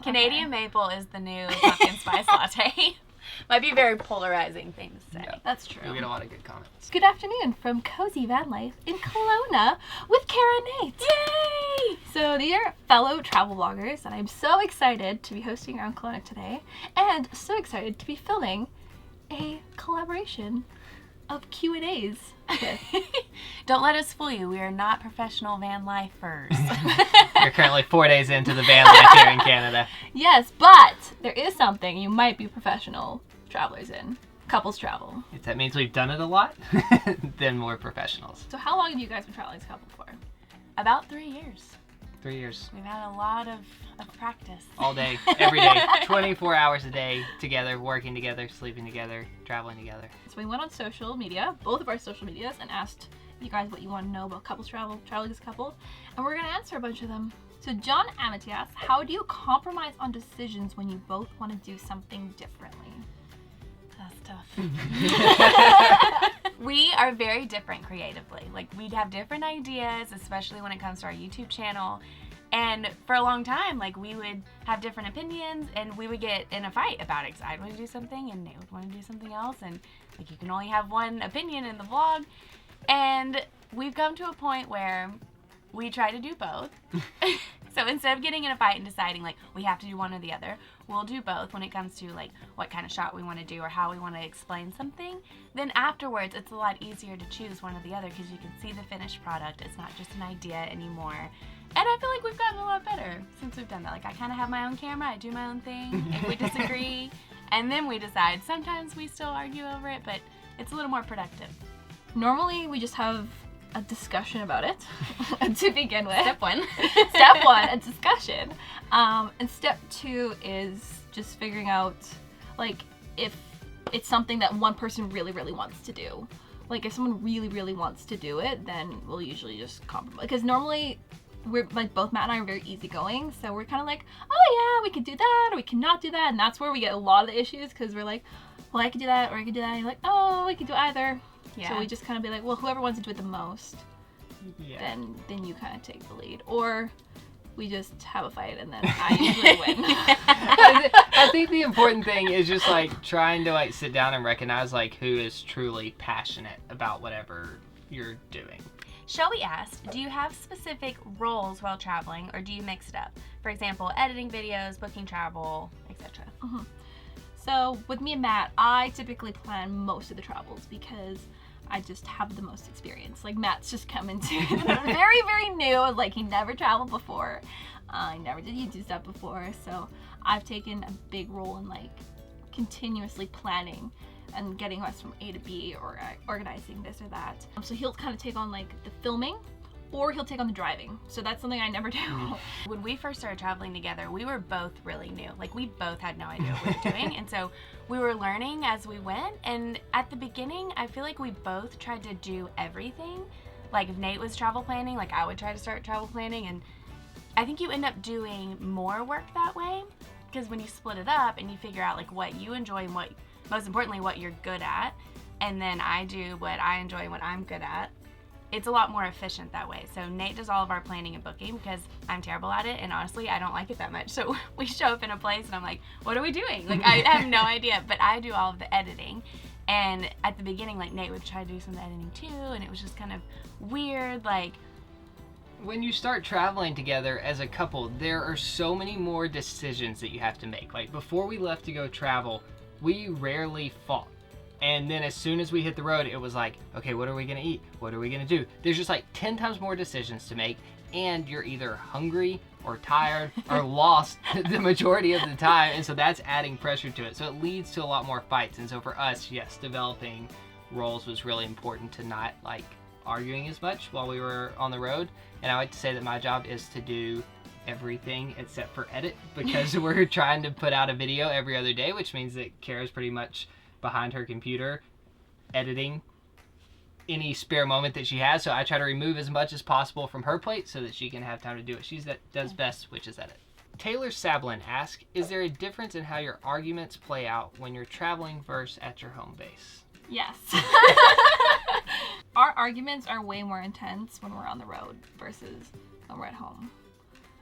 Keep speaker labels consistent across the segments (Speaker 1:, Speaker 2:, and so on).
Speaker 1: Canadian maple is the new pumpkin spice latte. Might be a very polarizing thing to say.
Speaker 2: Yeah.
Speaker 3: That's true.
Speaker 2: We get a lot of good comments.
Speaker 3: Good afternoon from Cozy Van Life in Kelowna with Kara and Nate.
Speaker 1: Yay!
Speaker 3: So they are fellow travel vloggers, and I'm so excited to be hosting around Kelowna today, and so excited to be filming a collaboration of Q&As.
Speaker 1: Don't let us fool you. We are not professional van lifers.
Speaker 2: We're currently 4 days into the van life here in Canada.
Speaker 3: Yes, but there is something you might be professional travelers in. Couples travel.
Speaker 2: If that means we've done it a lot, then we're professionals.
Speaker 3: So how long have you guys been traveling as a couple for?
Speaker 1: About 3 years.
Speaker 2: 3 years.
Speaker 1: We've had a lot of practice.
Speaker 2: All day, every day, 24 hours a day together, working together, sleeping together, traveling together.
Speaker 3: So we went on social media, both of our social medias, and asked you guys what you want to know about couples travel, traveling as a couple, and we're going to answer a bunch of them. So John Amity asks, how do you compromise on decisions when you both want to do something differently?
Speaker 1: That's tough. We are very different creatively. Like, we'd have different ideas, especially when it comes to our YouTube channel. And for a long time, like, we would have different opinions and we would get in a fight about it. 'Cause I'd want to do something and Nate would want to do something else. And, like, you can only have one opinion in the vlog. And we've come to a point where we try to do both. So instead of getting in a fight and deciding, like, we have to do one or the other, we'll do both when it comes to, like, what kind of shot we want to do or how we want to explain something. Then afterwards, it's a lot easier to choose one or the other because you can see the finished product. It's not just an idea anymore. And I feel like we've gotten a lot better since we've done that. Like, I kind of have my own camera. I do my own thing. If we disagree, and then we decide. Sometimes we still argue over it, but it's a little more productive.
Speaker 3: Normally we just have a discussion about it to begin with.
Speaker 1: Step one.
Speaker 3: Step one, a discussion. And step two is just figuring out, like, if it's something that one person really, really wants to do. Like, if someone really, really wants to do it, then we'll usually just compromise. Because normally, we're, like, both Matt and I are very easygoing, so we're kind of like, oh yeah, we could do that, or we cannot do that, and that's where we get a lot of the issues, because we're like, well, I could do that, or I could do that, and you're like, oh, we could do either.
Speaker 1: Yeah.
Speaker 3: So we just kind of be like, well, whoever wants to do it the most,
Speaker 2: Yeah.
Speaker 3: then you kind of take the lead. Or we just have a fight and then I usually win.
Speaker 2: I think the important thing is just, like, trying to, like, sit down and recognize, like, who is truly passionate about whatever you're doing.
Speaker 1: Shelby asked, do you have specific roles while traveling, or do you mix it up? For example, editing videos, booking travel, etc.
Speaker 3: Mm-hmm. So with me and Matt, I typically plan most of the travels because I just have the most experience. Like, Matt's just come into very, very new. Like, he never traveled before. I never did YouTube stuff before. So I've taken a big role in, like, continuously planning and getting us from A to B, or organizing this or that. So he'll kind of take on, like, the filming, or he'll take on the driving. So that's something I never do.
Speaker 1: When we first started traveling together, we were both really new. Like, we both had no idea what we were doing. And so we were learning as we went. And at the beginning, I feel like we both tried to do everything. Like, if Nate was travel planning, like, I would try to start travel planning. And I think you end up doing more work that way. Because when you split it up and you figure out, like, what you enjoy and what, most importantly, what you're good at, and then I do what I enjoy and what I'm good at, it's a lot more efficient that way. So Nate does all of our planning and booking because I'm terrible at it, and honestly, I don't like it that much. So we show up in a place and I'm like, what are we doing? Like, I have no idea, but I do all of the editing. And at the beginning, like, Nate would try to do some of the editing too, and it was just kind of weird, like.
Speaker 2: When you start traveling together as a couple, there are so many more decisions that you have to make. Like, before we left to go travel, we rarely fought. And then as soon as we hit the road, it was like, okay, what are we gonna eat? What are we gonna do? There's just like 10 times more decisions to make, and you're either hungry or tired or lost the majority of the time, and so that's adding pressure to it. So it leads to a lot more fights. And so for us, yes, developing roles was really important to not, like, arguing as much while we were on the road. And I like to say that my job is to do everything except for edit, because we're trying to put out a video every other day, which means that Kara's pretty much behind her computer editing any spare moment that she has. So I try to remove as much as possible from her plate so that she can have time to do what she does best, which is edit. Taylor Sablin asks, is there a difference in how your arguments play out when you're traveling versus at your home base?
Speaker 3: Yes. Our arguments are way more intense when we're on the road versus when we're at home.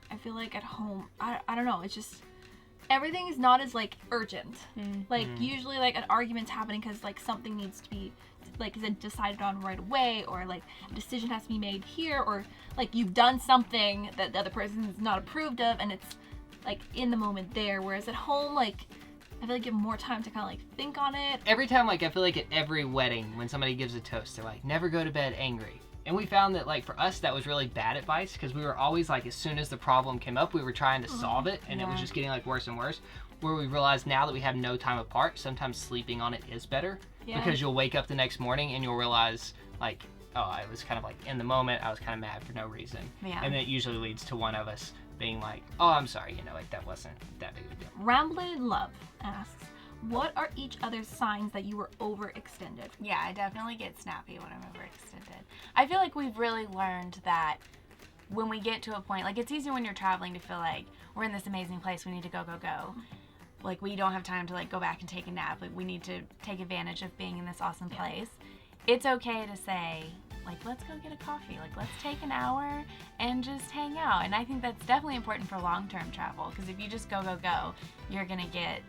Speaker 3: I feel like at home, I don't know, it's just, everything is not as like urgent. Like usually like an argument's happening because like something needs to be like decided on right away, or like a decision has to be made here, or like you've done something that the other person is not approved of, and it's like in the moment there. Whereas at home, like I feel like you have more time to kind of like think on it.
Speaker 2: Every time, like I feel like at every wedding when somebody gives a toast, they're like, never go to bed angry. And we found that like for us that was really bad advice, because we were always like, as soon as the problem came up, we were trying to solve it, and it was just getting like worse and worse. Where we realized now that we have no time apart, sometimes sleeping on it is better, because you'll wake up the next morning and you'll realize like, oh, I was kind of like in the moment, I was kind of mad for no reason. And then it usually leads to one of us being like, oh, I'm sorry, you know, like that wasn't that big of a deal.
Speaker 3: Ramblin' Love asks, what are each other's signs that you were overextended?
Speaker 1: Yeah, I definitely get snappy when I'm overextended. I feel like we've really learned that when we get to a point, like it's easy when you're traveling to feel like we're in this amazing place, we need to go. Like we don't have time to like go back and take a nap. Like we need to take advantage of being in this awesome place. It's okay to say, like, let's go get a coffee. Like, let's take an hour and just hang out. And I think that's definitely important for long-term travel, because if you just go, you're going to get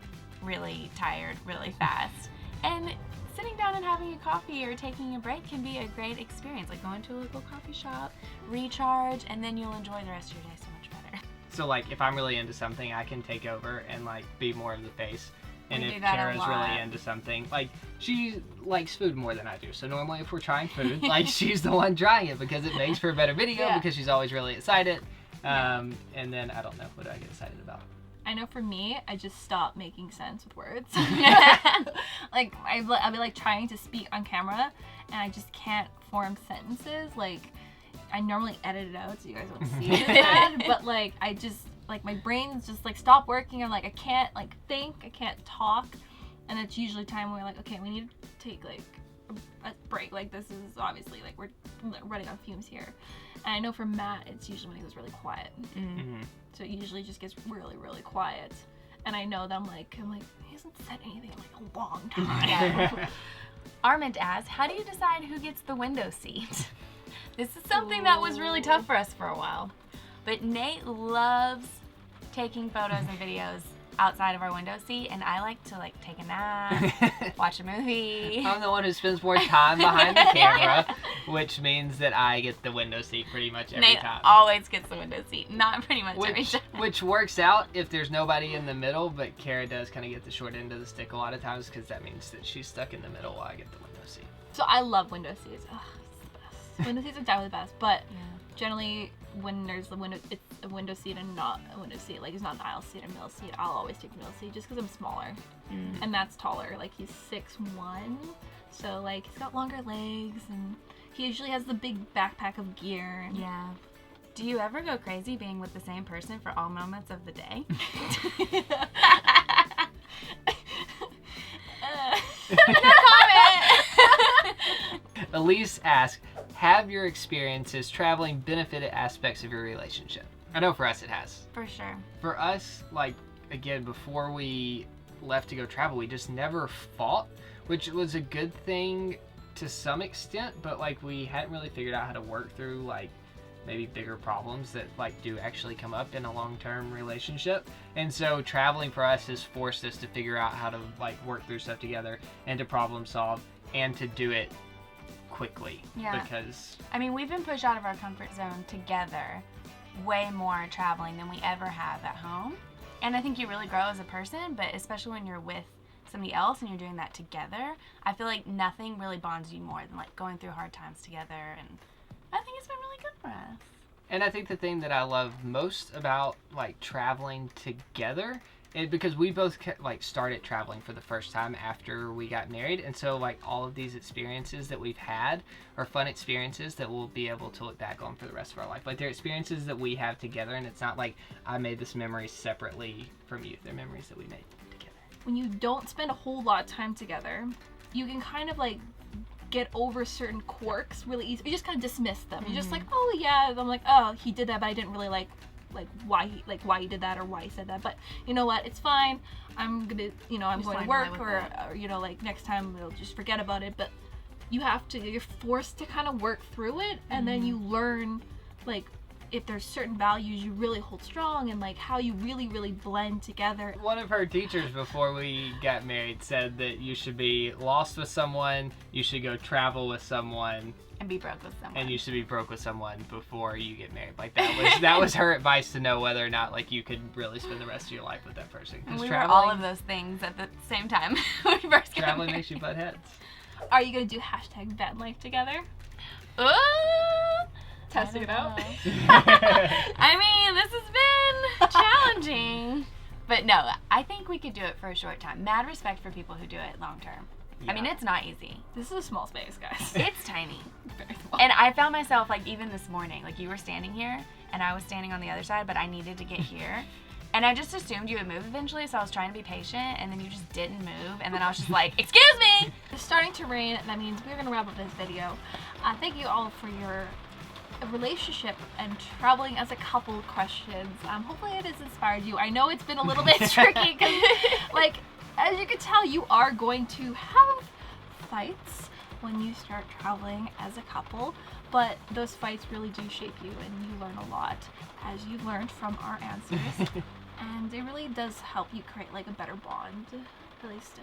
Speaker 1: really tired really fast. And sitting down and having a coffee or taking a break can be a great experience. Like going to a local coffee shop, recharge, and then you'll enjoy the rest of your day so much better.
Speaker 2: So like if I'm really into something, I can take over and like be more of the face. And
Speaker 1: We
Speaker 2: if
Speaker 1: do that a
Speaker 2: Kara's
Speaker 1: lot.
Speaker 2: really into something, like she likes food more than I do. So normally if we're trying food, like she's the one trying it, because it makes for a better video, because she's always really excited. And then I don't know, what do I get excited about?
Speaker 3: I know for me, I just stop making sense with words. Like I'll be like trying to speak on camera, and I just can't form sentences. Like I normally edit it out so you guys won't see it as bad, but like I just like my brain's just like stop working. I'm like I can't like think, I can't talk, and it's usually time where like okay, we need to take like a break. Like this is obviously like we're running on fumes here. And I know for Matt, it's usually when he goes really quiet. So it usually just gets really, really quiet. And I know that I'm like, he hasn't said anything in like a long time.
Speaker 1: Armand asks, how do you decide who gets the window seat? This is something that was really tough for us for a while. But Nate loves taking photos and videos outside of our window seat, and I like to like take a nap, watch a movie.
Speaker 2: I'm the one who spends more time behind the camera, which means that I get the window seat pretty much every
Speaker 1: Nate
Speaker 2: time.
Speaker 1: always gets the window seat, not pretty much every time.
Speaker 2: Which works out if there's nobody in the middle, but Kara does kind of get the short end of the stick a lot of times, because that means that she's stuck in the middle while I get the window seat.
Speaker 3: So I love window seats. Ugh, it's the best. Window seats are definitely the best, but generally when there's the window, it's a window seat and not a window seat. Like it's not an aisle seat or middle seat. I'll always take the middle seat just because I'm smaller, and Matt's taller. Like he's 6'1", so like he's got longer legs, and he usually has the big backpack of gear. And
Speaker 1: Do you ever go crazy being with the same person for all moments of the day? No comment.
Speaker 2: Elise asks, have your experiences traveling benefited aspects of your relationship? I know for us it has.
Speaker 1: For sure.
Speaker 2: For us, like, again, before we left to go travel, we just never fought, which was a good thing to some extent, but like we hadn't really figured out how to work through like maybe bigger problems that like do actually come up in a long-term relationship. And so traveling for us has forced us to figure out how to like work through stuff together and to problem solve and to do it quickly. Because
Speaker 1: I mean, we've been pushed out of our comfort zone together way more traveling than we ever have at home. And I think you really grow as a person, but especially when you're with somebody else and you're doing that together, I feel like nothing really bonds you more than like going through hard times together, and I think it's been really good for us.
Speaker 2: And I think the thing that I love most about like traveling together is because we both like started traveling for the first time after we got married, and so like all of these experiences that we've had are fun experiences that we'll be able to look back on for the rest of our life. Like they're experiences that we have together, and it's not like I made this memory separately from you. They're memories that we made together.
Speaker 3: When you don't spend a whole lot of time together, you can kind of like get over certain quirks really easy. You just kind of dismiss them. You're just like, oh yeah, I'm like, oh, he did that, but I didn't really like why he did that or why he said that. But you know what? It's fine. I'm gonna, I'm going to work, or like next time we'll just forget about it. But you're forced to kind of work through it, and then you learn like if there's certain values you really hold strong and like how you really, really blend together.
Speaker 2: One of her teachers before we got married said that you should be lost with someone, you should go travel with someone,
Speaker 1: And be broke with someone.
Speaker 2: and you should be broke with someone before you get married. Like that was her advice to know whether or not like you could really spend the rest of your life with that person.
Speaker 1: And
Speaker 2: Because
Speaker 1: we were all of those things at the same time when we first got
Speaker 2: traveling
Speaker 1: married.
Speaker 2: makes you butt heads.
Speaker 3: Are you gonna do hashtag van life together?
Speaker 1: Ooh,
Speaker 3: Testing it out.
Speaker 1: I mean, this has been challenging. But no, I think we could do it for a short time. Mad respect for people who do it long term. I mean,
Speaker 2: Yeah.
Speaker 1: it's not easy.
Speaker 3: This is a small space, guys.
Speaker 1: It's tiny.
Speaker 3: Very small.
Speaker 1: And I found myself, like, even this morning, like, you were standing here, and I was standing on the other side, but I needed to get here. And I just assumed you would move eventually, so I was trying to be patient, and then you just didn't move, and then I was just like, excuse me!
Speaker 3: It's starting to rain. That means we're gonna wrap up this video. Thank you all for your relationship and traveling as a couple questions. Hopefully it has inspired you. I know it's been a little bit tricky because, like, as you can tell, you are going to have fights when you start traveling as a couple, but those fights really do shape you, and you learn a lot, as you learned from our answers. And it really does help you create like a better bond, at least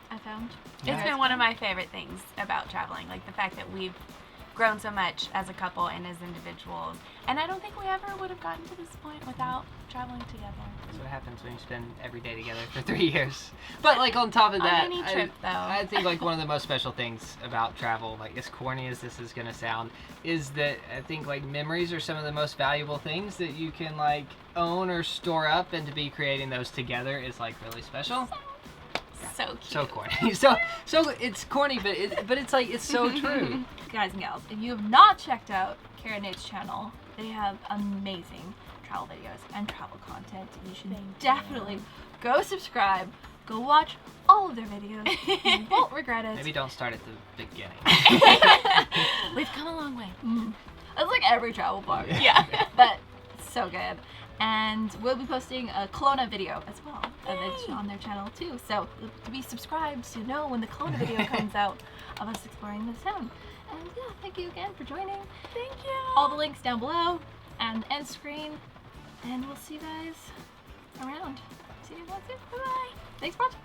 Speaker 3: I found.
Speaker 1: It's been one of my favorite things about traveling, like the fact that we've grown so much as a couple and as individuals. And I don't think we ever would have gotten to this point without traveling together.
Speaker 2: That's what happens when you spend every day together for 3 years. But like on top of that,
Speaker 1: any trip, though.
Speaker 2: I think like one of the most special things about travel, like as corny as this is gonna sound, is that I think like memories are some of the most valuable things that you can like own or store up, and to be creating those together is like really special.
Speaker 1: So cute.
Speaker 2: So corny. So it's corny, but it's like it's so true.
Speaker 3: Guys and gals, if you have not checked out Kara and Nate's channel, they have amazing travel videos and travel content. You should definitely go subscribe, go watch all of their videos. You won't regret it.
Speaker 2: Maybe don't start at the beginning.
Speaker 1: We've come a long way.
Speaker 3: That's like every travel vlog.
Speaker 1: Yeah.
Speaker 3: But it's so good. And we'll be posting a Kelowna video as well on their channel too. So to be subscribed to know when the Kelowna video comes out of us exploring the town. And yeah, thank you again for joining.
Speaker 1: Thank you.
Speaker 3: All the links down below and end screen. And we'll see you guys around. See you guys soon. Bye-bye. Thanks for watching.